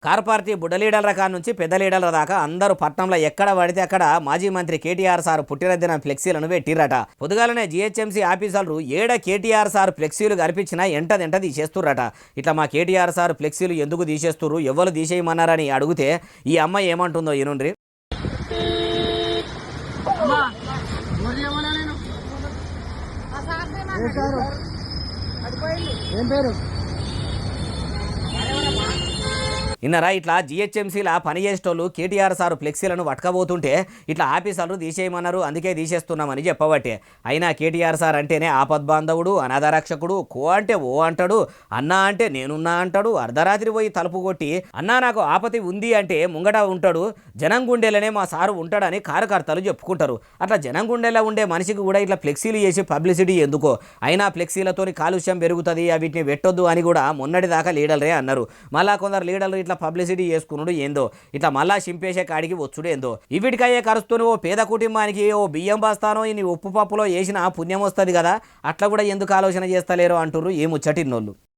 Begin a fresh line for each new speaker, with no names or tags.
Car party బుడ్డ లీడర్ల కాడ నుంచి పెద్ద లీడర్ల దాకా అందరూ పట్నంలో ఎక్కడ పడితే అక్కడ మాజీ మంత్రి కేటీఆర్ సార్ పుట్టినదిన ఫ్లెక్సీలను పెట్టిరట. పొద్దుగాలనే జీహెచ్ఎంసీ ఆఫీసర్లు ఏడ కేటీఆర్ సార్ ఫ్లెక్సీలు కనిపించినా ఎంటదెంట తీసేస్తుర్రట. ఇట్లా మా కేటీఆర్ సార్ ఫ్లెక్సీలు ఎందుకు తీసేస్తుర్రు, ఎవరు తీసేయమన్నారని అడిగితే ఈ అమ్మాయి ఏమంటుందో ఈనుండ్రి. ఇన్నరా ఇట్లా జిహెచ్ఎంసీలా పని చేసేటోళ్ళు కేటీఆర్ సార్ ఫ్లెక్సీలను పట్టుకపోతుంటే ఇట్లా ఆఫీసర్లు తీసేయమన్నారు, అందుకే తీసేస్తున్నామని చెప్పబట్టే. అయినా కేటీఆర్ సార్ అంటేనే ఆపద్బాంధవుడు, అనాథరక్షకుడు, కో అంటే ఓ అంటాడు, అన్నా అంటే నేనున్నా అంటాడు, అర్ధరాత్రి పోయి తలుపు కొట్టి అన్నా నాకు ఆపతి ఉంది అంటే ముంగట ఉంటాడు. జనం గుండెలనే మా సారు ఉంటాడని కార్యకర్తలు చెప్పుకుంటారు. అట్లా జనం గుండెలో ఉండే మనిషికి కూడా ఇట్లా ఫ్లెక్సీలు చేసి పబ్లిసిటీ ఎందుకో. అయినా ఫ్లెక్సీలతోని కాలుష్యం పెరుగుతుంది, వీటిని పెట్టొద్దు అని కూడా మొన్నటిదాకా లీడర్లే అన్నారు. మళ్ళా కొందరు లీడర్లు ఇట్లా పబ్లిసిటీ చేసుకున్నాడు ఏందో, ఇట్లా మళ్ళా చింపేసే కాడికి వచ్చుడు ఏందో. ఇవిటికయ్యే ఖర్చుతోని ఓ పేద కుటుంబానికి ఓ బియ్యం బస్తానో ఇన్ని ఉప్పు పప్పులో వేసిన పుణ్యం వస్తుంది కదా, అట్లా కూడా ఎందుకు ఆలోచన చేస్తలేరో అంటుర్రు ఈ ముచ్చటిన్నోళ్ళు.